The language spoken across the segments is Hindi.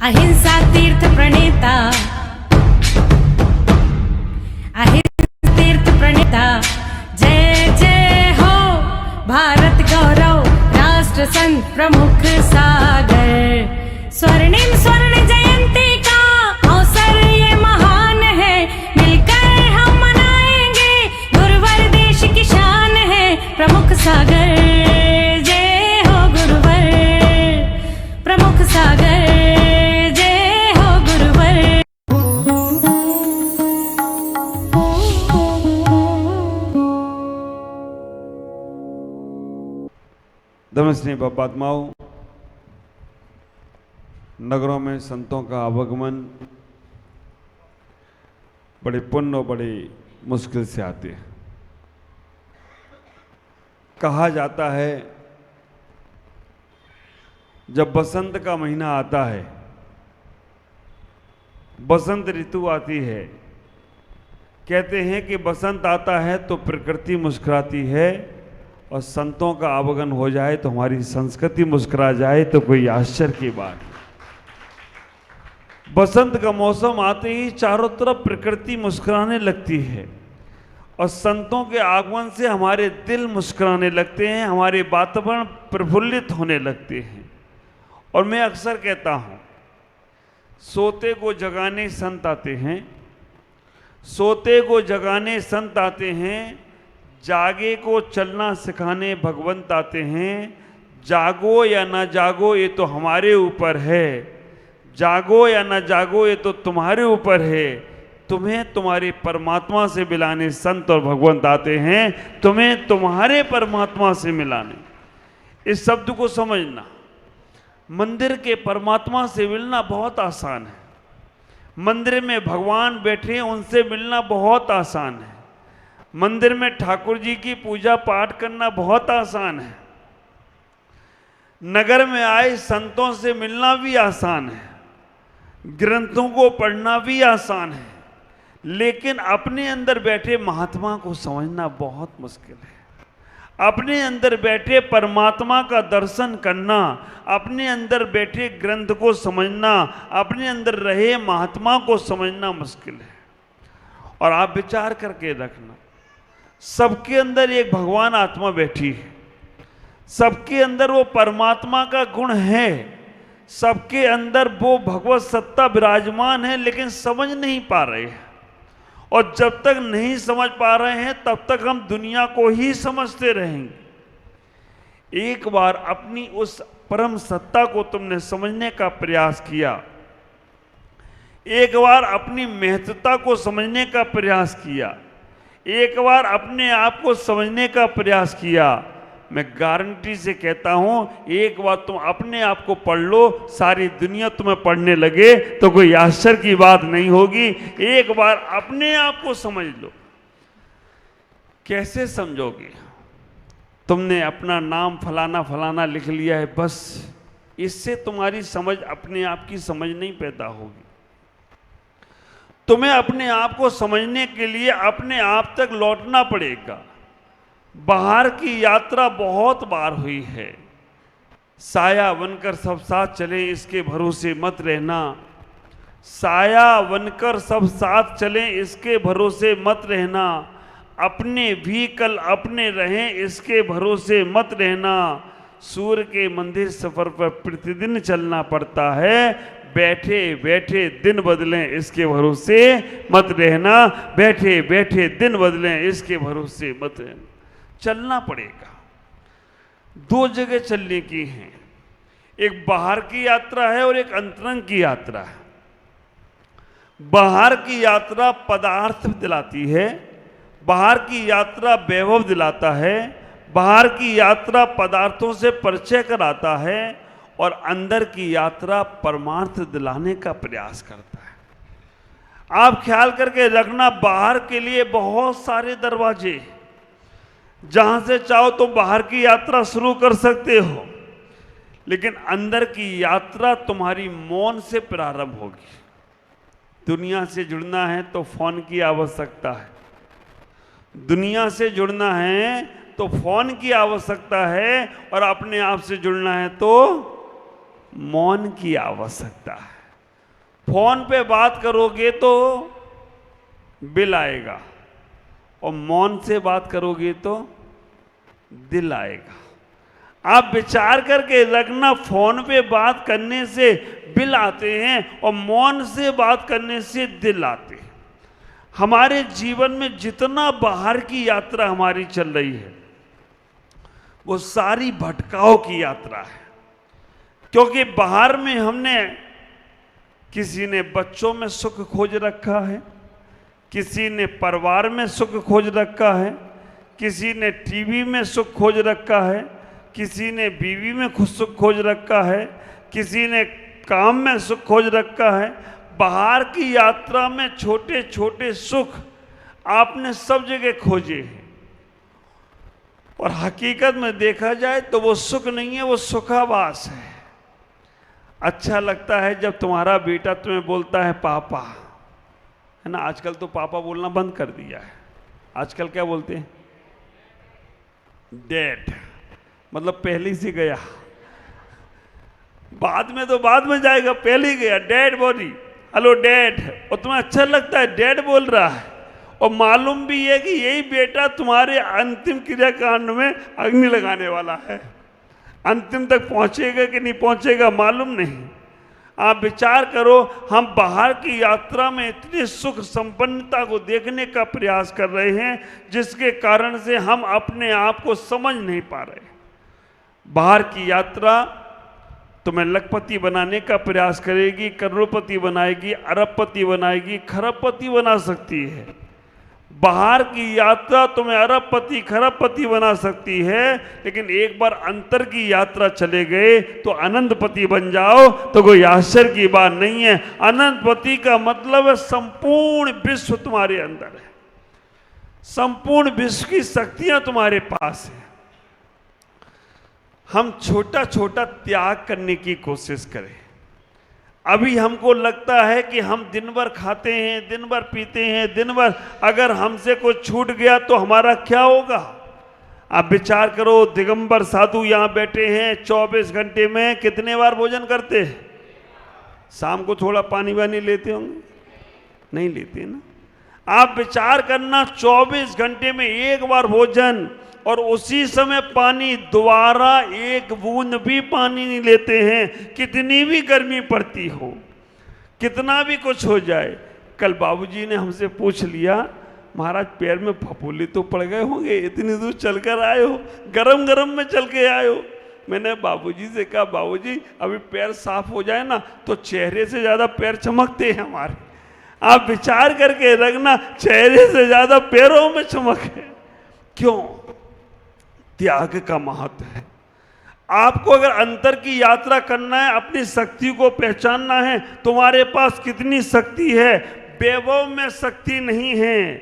अहिंसा तीर्थ प्रणेता, अहिंसा तीर्थ प्रणेता, जय जय हो भारत गौरव, राष्ट्र संत प्रमुख सागर। स्वर्णिम स्वर्ण जयंती का अवसर ये महान है, मिलकर हम मनाएंगे, गुरुवर देश की शान है, प्रमुख सागर। जय हो गुरुवर, प्रमुख सागर। धर्मस्नेही बापात्माओं, नगरों में संतों का आवागमन बड़े पुण्य और बड़े मुश्किल से आते हैं। कहा जाता है जब बसंत का महीना आता है, बसंत ऋतु आती है, कहते हैं कि बसंत आता है तो प्रकृति मुस्कुराती है, और संतों का आवागमन हो जाए तो हमारी संस्कृति मुस्कुरा जाए तो कोई आश्चर्य की बात नहीं। बसंत का मौसम आते ही चारों तरफ प्रकृति मुस्कुराने लगती है, और संतों के आगमन से हमारे दिल मुस्कुराने लगते हैं, हमारे वातावरण प्रफुल्लित होने लगते हैं। और मैं अक्सर कहता हूँ, सोते को जगाने संत आते हैं, सोते को जगाने संत आते हैं, जागे को चलना सिखाने भगवंत आते हैं। जागो या ना जागो ये तो हमारे ऊपर है, जागो या ना जागो ये तो तुम्हारे ऊपर है। तुम्हें तुम्हारे परमात्मा से मिलाने संत और भगवंत आते हैं, तुम्हें तुम्हारे परमात्मा से मिलाने। इस शब्द को समझना, मंदिर के परमात्मा से मिलना बहुत आसान है, मंदिर में भगवान बैठे उनसे मिलना बहुत आसान है, मंदिर में ठाकुर जी की पूजा पाठ करना बहुत आसान है, नगर में आए संतों से मिलना भी आसान है, ग्रंथों को पढ़ना भी आसान है, लेकिन अपने अंदर बैठे महात्मा को समझना बहुत मुश्किल है। अपने अंदर बैठे परमात्मा का दर्शन करना, अपने अंदर बैठे ग्रंथ को समझना, अपने अंदर रहे महात्मा को समझना मुश्किल है। और आप विचार करके रखना, सबके अंदर एक भगवान आत्मा बैठी है, सबके अंदर वो परमात्मा का गुण है, सबके अंदर वो भगवत सत्ता विराजमान है, लेकिन समझ नहीं पा रहे हैं। और जब तक नहीं समझ पा रहे हैं तब तक हम दुनिया को ही समझते रहेंगे। एक बार अपनी उस परम सत्ता को तुमने समझने का प्रयास किया, एक बार अपनी महत्ता को समझने का प्रयास किया, एक बार अपने आप को समझने का प्रयास किया, मैं गारंटी से कहता हूं, एक बार तुम अपने आप को पढ़ लो, सारी दुनिया तुम्हें पढ़ने लगे तो कोई आश्चर्य की बात नहीं होगी। एक बार अपने आप को समझ लो। कैसे समझोगे? तुमने अपना नाम फलाना फलाना लिख लिया है, बस इससे तुम्हारी समझ अपने आप की समझ नहीं पैदा होगी। तुम्हें अपने आप को समझने के लिए अपने आप तक लौटना पड़ेगा। बाहर की यात्रा बहुत बार हुई है, साया बनकर सब साथ चले इसके भरोसे मत रहना, साया बनकर सब साथ चले इसके भरोसे मत रहना, अपने भी कल अपने रहें इसके भरोसे मत रहना। सूर्य के मंदिर सफर पर प्रतिदिन चलना पड़ता है, बैठे बैठे दिन बदलें इसके भरोसे मत रहना, बैठे बैठे दिन बदलें इसके भरोसे मत रहना। चलना पड़ेगा, दो जगह चलने की हैं, एक बाहर की यात्रा है और एक अंतरंग की यात्रा है। बाहर की यात्रा पदार्थ दिलाती है, बाहर की यात्रा वैभव दिलाता है, बाहर की यात्रा पदार्थों से परिचय कराता है, और अंदर की यात्रा परमार्थ दिलाने का प्रयास करता है। आप ख्याल करके रखना, बाहर के लिए बहुत सारे दरवाजे, जहां से चाहो तो बाहर की यात्रा शुरू कर सकते हो, लेकिन अंदर की यात्रा तुम्हारी मौन से प्रारंभ होगी। दुनिया से जुड़ना है तो फोन की आवश्यकता है, दुनिया से जुड़ना है तो फोन की आवश्यकता है, और अपने आप से जुड़ना है तो मौन की आवश्यकता है। फोन पे बात करोगे तो बिल आएगा, और मौन से बात करोगे तो दिल आएगा। आप विचार करके रखना, फोन पे बात करने से बिल आते हैं और मौन से बात करने से दिल आते हैं। हमारे जीवन में जितना बाहर की यात्रा हमारी चल रही है वो सारी भटकाव की यात्रा है, क्योंकि बाहर में हमने, किसी ने बच्चों में सुख खोज रखा है, किसी ने परिवार में सुख खोज रखा है, किसी ने टीवी में सुख खोज रखा है, किसी ने बीवी में सुख खोज रखा है, किसी ने काम में सुख खोज रखा है। बाहर की यात्रा में छोटे छोटे सुख आपने सब जगह खोजे हैं, और हकीकत में देखा जाए तो वो सुख नहीं है, वो सुखावास है। अच्छा लगता है जब तुम्हारा बेटा तुम्हें बोलता है पापा, है ना। आजकल तो पापा बोलना बंद कर दिया है, आजकल क्या बोलते हैं, डैड, मतलब पहले से गया, बाद में तो बाद में जाएगा, पहले ही गया, डैड बोली, हेलो डैड, और तुम्हें अच्छा लगता है डैड बोल रहा है, और मालूम भी है कि यही बेटा तुम्हारे अंतिम क्रियाकांड में अग्नि लगाने वाला है। अंतिम तक पहुंचेगा कि नहीं पहुंचेगा मालूम नहीं। आप विचार करो, हम बाहर की यात्रा में इतने सुख संपन्नता को देखने का प्रयास कर रहे हैं जिसके कारण से हम अपने आप को समझ नहीं पा रहे। बाहर की यात्रा तुम्हें लखपति बनाने का प्रयास करेगी, करोड़पति बनाएगी, अरबपति बनाएगी, खरबपति बना सकती है। बाहर की यात्रा तुम्हें अरबपति खरबपति बना सकती है, लेकिन एक बार अंतर की यात्रा चले गए तो अनंतपति बन जाओ तो कोई आश्चर्य की बात नहीं है। अनंतपति का मतलब है संपूर्ण विश्व तुम्हारे अंदर है, संपूर्ण विश्व की शक्तियां तुम्हारे पास है। हम छोटा छोटा त्याग करने की कोशिश करें। अभी हमको लगता है कि हम दिन भर खाते हैं, दिन भर पीते हैं, दिन भर, अगर हमसे कुछ छूट गया तो हमारा क्या होगा। आप विचार करो, दिगंबर साधु यहाँ बैठे हैं, 24 घंटे में कितने बार भोजन करते हैं। शाम को थोड़ा पानी वानी लेते होंगे, नहीं लेते ना। आप विचार करना, 24 घंटे में एक बार भोजन, और उसी समय पानी, दोबारा एक बूंद भी पानी नहीं लेते हैं। कितनी भी गर्मी पड़ती हो, कितना भी कुछ हो जाए। कल बाबूजी ने हमसे पूछ लिया, महाराज पैर में फफूंदी तो पड़ गए होंगे, इतनी दूर चलकर आए हो, गरम गरम में चल के आए हो। मैंने बाबूजी से कहा, बाबूजी अभी पैर साफ हो जाए ना तो चेहरे से ज्यादा पैर चमकते हैं हमारे। आप विचार करके रखना, चेहरे से ज्यादा पैरों में चमक है। क्यों? त्याग का महत्व है। आपको अगर अंतर की यात्रा करना है, अपनी शक्ति को पहचानना है, तुम्हारे पास कितनी शक्ति है। वैभव में शक्ति नहीं है,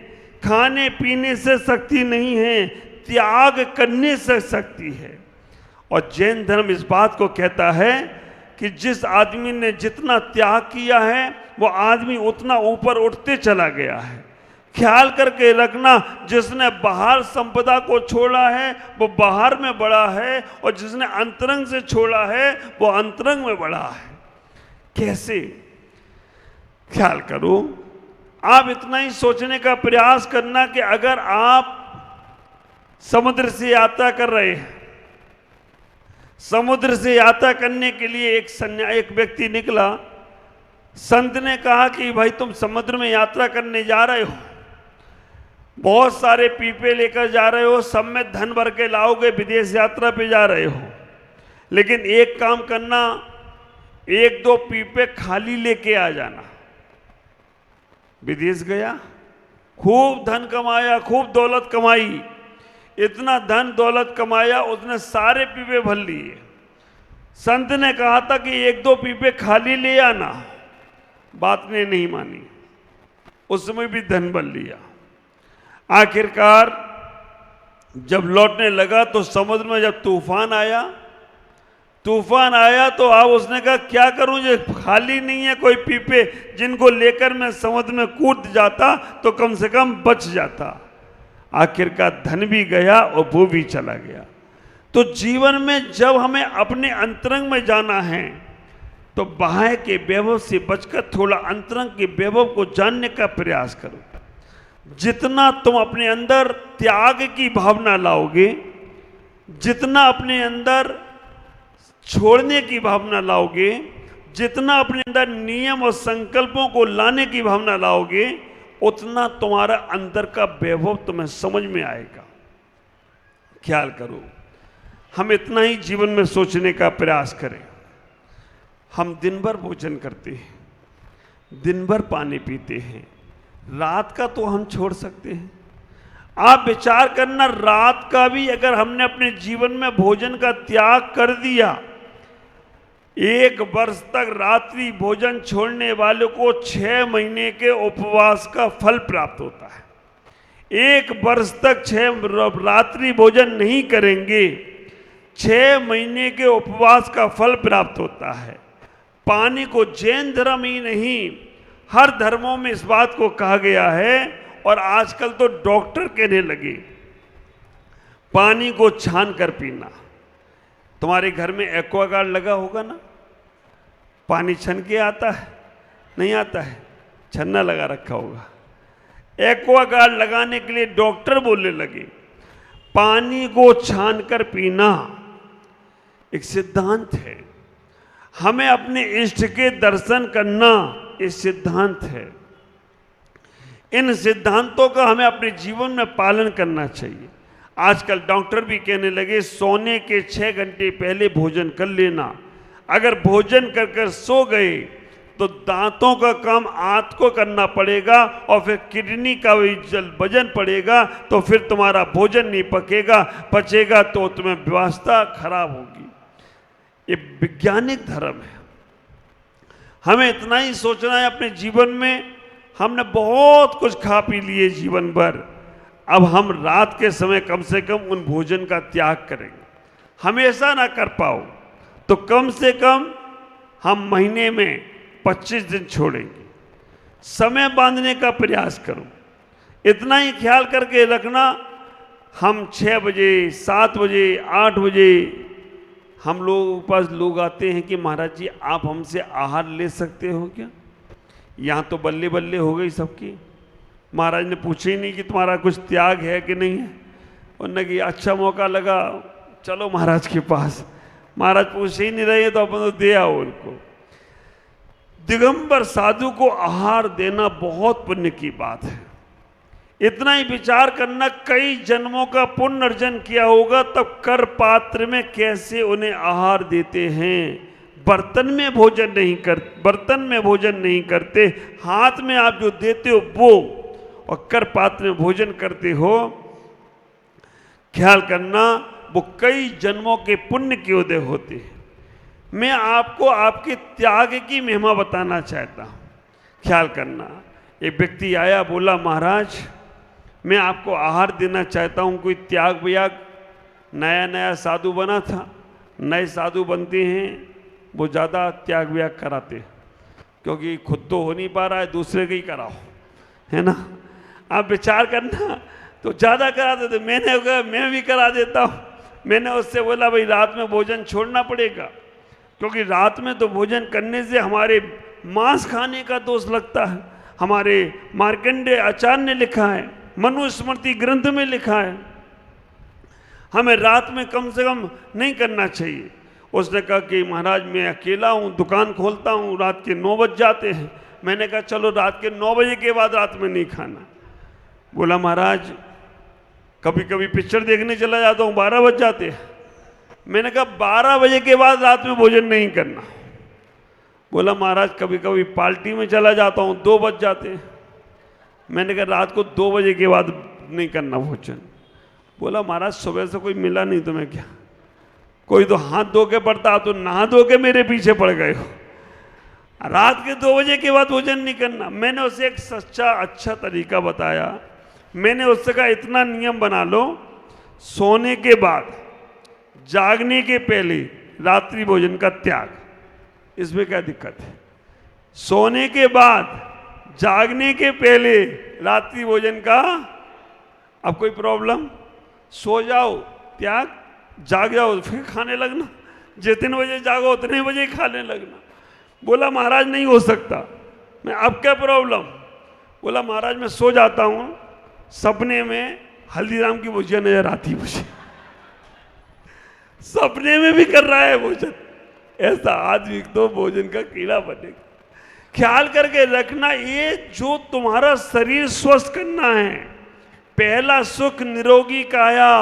खाने पीने से शक्ति नहीं है, त्याग करने से शक्ति है। और जैन धर्म इस बात को कहता है कि जिस आदमी ने जितना त्याग किया है वो आदमी उतना ऊपर उठते चला गया है। ख्याल करके रखना, जिसने बाहर संपदा को छोड़ा है वो बाहर में बड़ा है, और जिसने अंतरंग से छोड़ा है वो अंतरंग में बड़ा है। कैसे? ख्याल करो, आप इतना ही सोचने का प्रयास करना कि अगर आप समुद्र से यात्रा कर रहे हैं, समुद्र से यात्रा करने के लिए एक व्यक्ति निकला। संत ने कहा कि भाई तुम समुद्र में यात्रा करने जा रहे हो, बहुत सारे पीपे लेकर जा रहे हो, सब में धन भर के लाओगे, विदेश यात्रा पे जा रहे हो, लेकिन एक काम करना, 1-2 पीपे खाली लेके आ जाना। विदेश गया, खूब धन कमाया, खूब दौलत कमाई, इतना धन दौलत कमाया उसने सारे पीपे भर लिए। संत ने कहा था कि 1-2 पीपे खाली ले आना, बात ने नहीं मानी, उसमें भी धन भर लिया। आखिरकार जब लौटने लगा तो समुद्र में जब तूफान आया तो अब उसने कहा क्या करूं, ये खाली नहीं है कोई पीपे जिनको लेकर मैं समुद्र में कूद जाता तो कम से कम बच जाता। आखिरकार धन भी गया और वो भी चला गया। तो जीवन में जब हमें अपने अंतरंग में जाना है, तो बाह्य के वैभव से बचकर थोड़ा अंतरंग के वैभव को जानने का प्रयास करो। जितना तुम अपने अंदर त्याग की भावना लाओगे, जितना अपने अंदर छोड़ने की भावना लाओगे, जितना अपने अंदर नियम और संकल्पों को लाने की भावना लाओगे, उतना तुम्हारा अंदर का वैभव तुम्हें समझ में आएगा। ख्याल करो, हम इतना ही जीवन में सोचने का प्रयास करें। हम दिन भर भोजन करते हैं, दिन भर पानी पीते हैं, रात का तो हम छोड़ सकते हैं। आप विचार करना, रात का भी अगर हमने अपने जीवन में भोजन का त्याग कर दिया, 1 वर्ष तक रात्रि भोजन छोड़ने वालों को 6 महीने के उपवास का फल प्राप्त होता है। 1 वर्ष तक 6 रात्रि भोजन नहीं करेंगे, 6 महीने के उपवास का फल प्राप्त होता है। पानी को जैन धर्म ही नहीं, हर धर्मों में इस बात को कहा गया है, और आजकल तो डॉक्टर कहने लगे पानी को छान कर पीना। तुम्हारे घर में एक्वागार्ड लगा होगा ना, पानी छन के आता है? नहीं आता है, छन्ना लगा रखा होगा। एक्वागार्ड लगाने के लिए डॉक्टर बोलने लगे पानी को छान कर पीना। एक सिद्धांत है, हमें अपने इष्ट के दर्शन करना, ये सिद्धांत है। इन सिद्धांतों का हमें अपने जीवन में पालन करना चाहिए। आजकल डॉक्टर भी कहने लगे सोने के 6 घंटे पहले भोजन कर लेना। अगर भोजन कर कर सो गए तो दांतों का काम आंत को करना पड़ेगा, और फिर किडनी का वजन पड़ेगा, तो फिर तुम्हारा भोजन नहीं पचेगा तो तुम्हें व्यवस्था खराब होगी। ये वैज्ञानिक धर्म है। हमें इतना ही सोचना है अपने जीवन में, हमने बहुत कुछ खा पी लिए जीवन भर, अब हम रात के समय कम से कम उन भोजन का त्याग करेंगे। हमेशा ना कर पाओ तो कम से कम हम महीने में 25 दिन छोड़ेंगे। समय बांधने का प्रयास करो। इतना ही ख्याल करके रखना, हम 6 बजे, 7 बजे, 8 बजे हम लोगों के पास लोग आते हैं कि महाराज जी आप हमसे आहार ले सकते हो क्या? यहाँ तो बल्ले बल्ले हो गई सबकी। महाराज ने पूछे ही नहीं कि तुम्हारा कुछ त्याग है कि नहीं है। उन्होंने कि अच्छा मौका लगा, चलो महाराज के पास। महाराज पूछ ही नहीं रहे तो अपन तो दे आओ उनको। दिगंबर साधु को आहार देना बहुत पुण्य की बात है। इतना ही विचार करना, कई जन्मों का पुण्य अर्जन किया होगा तब कर पात्र में कैसे उन्हें आहार देते हैं। बर्तन में भोजन नहीं करते, हाथ में आप जो देते हो वो, और कर पात्र में भोजन करते हो। ख्याल करना, वो कई जन्मों के पुण्य के उदय होते हैं। मैं आपको आपके त्याग की महिमा बताना चाहता हूँ। ख्याल करना, एक व्यक्ति आया, बोला महाराज मैं आपको आहार देना चाहता हूँ, कोई त्याग व्याग। नया नया साधु बना था। नए साधु बनते हैं वो ज़्यादा त्याग व्याग कराते हैं, क्योंकि खुद तो हो नहीं पा रहा है, दूसरे का ही कराओ, है ना। आप विचार करना, तो ज़्यादा करा देते। मैंने कहा मैं भी करा देता हूँ। मैंने उससे बोला भाई रात में भोजन छोड़ना पड़ेगा, क्योंकि रात में तो भोजन करने से हमारे मांस खाने का दोष लगता है। हमारे मार्कंडेय आचार्य ने लिखा है, मनुस्मृति ग्रंथ में लिखा है, हमें रात में कम से कम नहीं करना चाहिए। उसने कहा कि महाराज मैं अकेला हूँ, दुकान खोलता हूँ, रात के 9 बज जाते हैं। मैंने कहा चलो रात के 9 बजे के बाद रात में नहीं खाना। बोला महाराज कभी कभी पिक्चर देखने चला जाता हूँ, 12 बज जाते हैं। मैंने कहा 12 बजे के बाद रात में भोजन नहीं करना। बोला महाराज कभी कभी पार्टी में चला जाता हूँ, 2 बज जाते हैं। मैंने कहा रात को 2 बजे के बाद नहीं करना भोजन। बोला महाराज सुबह से कोई मिला नहीं तुम्हें क्या? कोई तो हाथ धो के पड़ता, तो नहा धो के मेरे पीछे पड़ गए हो। रात के 2 बजे के बाद भोजन नहीं करना। मैंने उसे एक सच्चा अच्छा तरीका बताया। मैंने उससे कहा इतना नियम बना लो, सोने के बाद जागने के पहले रात्रि भोजन का त्याग। इसमें क्या दिक्कत है? सोने के बाद जागने के पहले रात्रि भोजन का, अब कोई प्रॉब्लम? सो जाओ त्याग, जाग जाओ फिर खाने लगना। जितने बजे जागो उतने बजे खाने लगना। बोला महाराज नहीं हो सकता। मैं अब क्या प्रॉब्लम? बोला महाराज मैं सो जाता हूं, सपने में हल्दीराम की भुजिया नजर आती मुझे। सपने में भी कर रहा है भोजन। ऐसा आदमी तो भोजन का कीड़ा बनेगा। ख्याल करके रखना, ये जो तुम्हारा शरीर स्वस्थ करना है, पहला सुख निरोगी काया,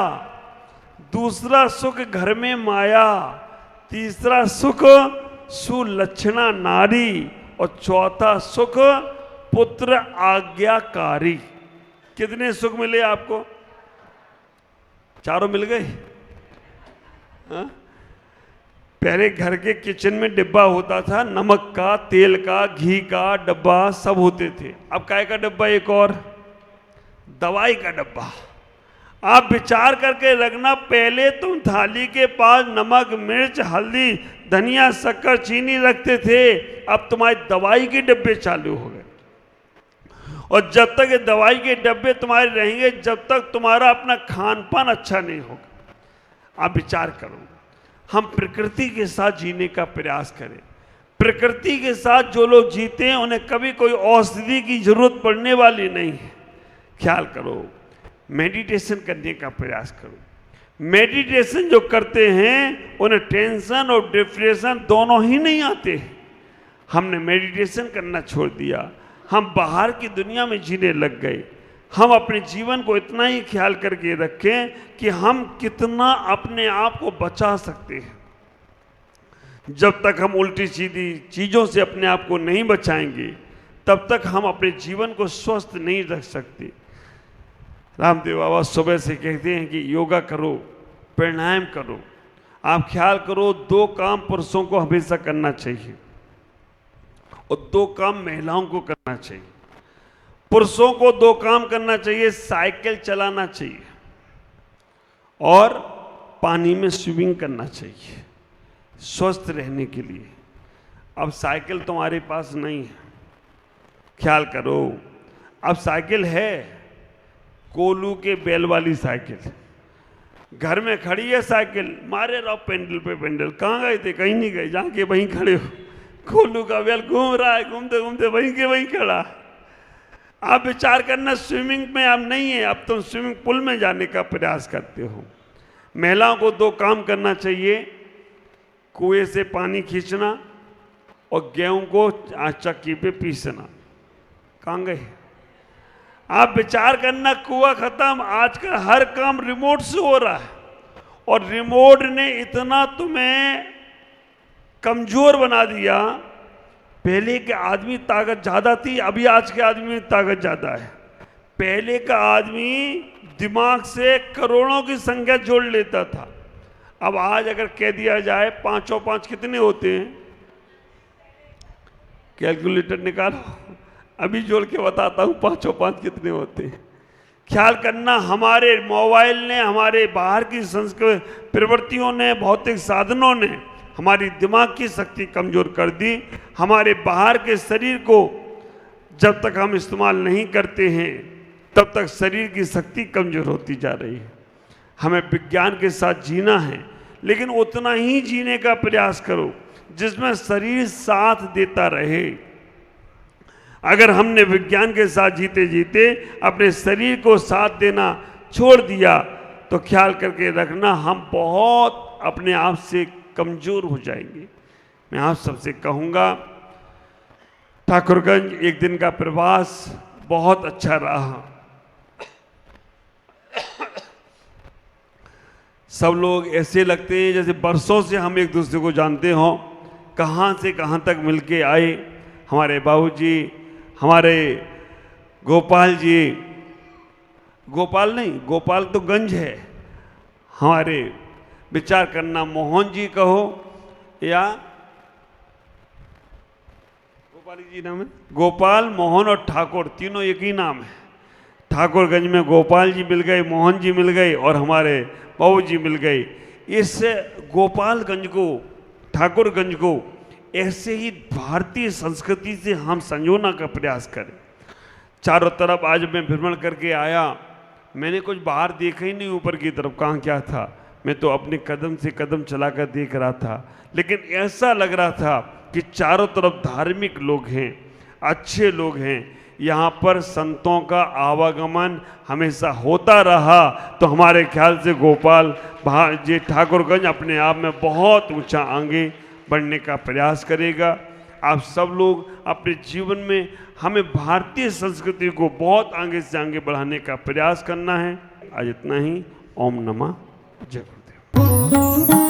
दूसरा सुख घर में माया, तीसरा सुख सुलक्षणा नारी, और चौथा सुख पुत्र आज्ञाकारी। कितने सुख मिले आपको? चारों मिल गए? हाँ? पहले घर के किचन में डिब्बा होता था, नमक का, तेल का, घी का डब्बा सब होते थे। अब काय का डब्बा? एक और दवाई का डब्बा। आप विचार करके रखना, पहले तुम थाली के पास नमक, मिर्च, हल्दी, धनिया, शक्कर, चीनी रखते थे, अब तुम्हारी दवाई के डब्बे चालू हो गए। और जब तक ये दवाई के डब्बे तुम्हारे रहेंगे, जब तक तुम्हारा अपना खान पान अच्छा नहीं होगा। आप विचार करो, हम प्रकृति के साथ जीने का प्रयास करें। प्रकृति के साथ जो लोग जीते हैं उन्हें कभी कोई औषधि की जरूरत पड़ने वाली नहीं है। ख्याल करो, मेडिटेशन करने का प्रयास करो। मेडिटेशन जो करते हैं उन्हें टेंशन और डिप्रेशन दोनों ही नहीं आते। हमने मेडिटेशन करना छोड़ दिया, हम बाहर की दुनिया में जीने लग गए। हम अपने जीवन को इतना ही ख्याल करके रखें कि हम कितना अपने आप को बचा सकते हैं। जब तक हम उल्टी सीधी चीज़ों से अपने आप को नहीं बचाएंगे, तब तक हम अपने जीवन को स्वस्थ नहीं रख सकते। रामदेव बाबा सुबह से कहते हैं कि योगा करो, प्राणायाम करो। आप ख्याल करो, 2 काम पुरुषों को हमेशा करना चाहिए और 2 काम महिलाओं को करना चाहिए। पुरुषों को 2 काम करना चाहिए, साइकिल चलाना चाहिए और पानी में स्विमिंग करना चाहिए स्वस्थ रहने के लिए। अब साइकिल तुम्हारे पास नहीं है, ख्याल करो। अब साइकिल है, कोलू के बैल वाली साइकिल घर में खड़ी है। साइकिल मारे रहो पेंडल पे पेंडल। कहाँ गए थे? कहीं नहीं गए, जाके वहीं खड़े हो। कोलू का बैल घूम रहा है, घूमते घूमते वहीं के वहीं खड़ा। आप विचार करना, स्विमिंग में आप नहीं है, अब तुम स्विमिंग पूल में जाने का प्रयास करते हो। महिलाओं को 2 काम करना चाहिए, कुएं से पानी खींचना और गेहूं को चक्की पे पीसना। कहाँ गए? आप विचार करना, कुआं खत्म, आजकल हर काम रिमोट से हो रहा है और रिमोट ने इतना तुम्हें कमजोर बना दिया। पहले के आदमी ताकत ज्यादा थी, अभी आज के आदमी में ताकत ज्यादा है। पहले का आदमी दिमाग से करोड़ों की संख्या जोड़ लेता था। अब आज अगर कह दिया जाए 5 और 5 कितने होते हैं, कैलकुलेटर निकालो, अभी जोड़ के बताता हूं 5 और 5 कितने होते हैं। ख्याल करना, हमारे मोबाइल ने, हमारे बाहर की संस्कृति प्रवृत्तियों ने, भौतिक साधनों ने हमारी दिमाग की शक्ति कमजोर कर दी। हमारे बाहर के शरीर को जब तक हम इस्तेमाल नहीं करते हैं, तब तक शरीर की शक्ति कमजोर होती जा रही है। हमें विज्ञान के साथ जीना है, लेकिन उतना ही जीने का प्रयास करो जिसमें शरीर साथ देता रहे। अगर हमने विज्ञान के साथ जीते जीते अपने शरीर को साथ देना छोड़ दिया, तो ख्याल करके रखना, हम बहुत अपने आप से कमजोर हो जाएंगे। मैं आप सबसे कहूँगा, ठाकुरगंज एक दिन का प्रवास बहुत अच्छा रहा। सब लोग ऐसे लगते हैं जैसे बरसों से हम एक दूसरे को जानते हों, कहाँ से कहाँ तक मिलके आए। हमारे बाबूजी, हमारे गोपाल जी, गोपाल नहीं, गोपाल तो गंज है, हमारे विचार करना मोहन जी कहो या गोपाल जी नाम है, गोपाल, मोहन और ठाकुर, तीनों एक ही नाम है। ठाकुरगंज में गोपाल जी मिल गए, मोहन जी मिल गए और हमारे बाबू जी मिल गए। इस गोपालगंज को, ठाकुरगंज को ऐसे ही भारतीय संस्कृति से हम संजोना का प्रयास करें। चारों तरफ आज मैं भ्रमण करके आया, मैंने कुछ बाहर देखा ही नहीं ऊपर की तरफ, कहाँ क्या था। मैं तो अपने कदम से कदम चलाकर देख रहा था, लेकिन ऐसा लग रहा था कि चारों तरफ धार्मिक लोग हैं, अच्छे लोग हैं, यहाँ पर संतों का आवागमन हमेशा होता रहा तो हमारे ख्याल से गोपाल जी ठाकुरगंज अपने आप में बहुत ऊंचा आगे बढ़ने का प्रयास करेगा। आप सब लोग अपने जीवन में हमें भारतीय संस्कृति को बहुत आगे से आगे बढ़ाने का प्रयास करना है। आज इतना ही। ओम नमः जय गुरुदेव।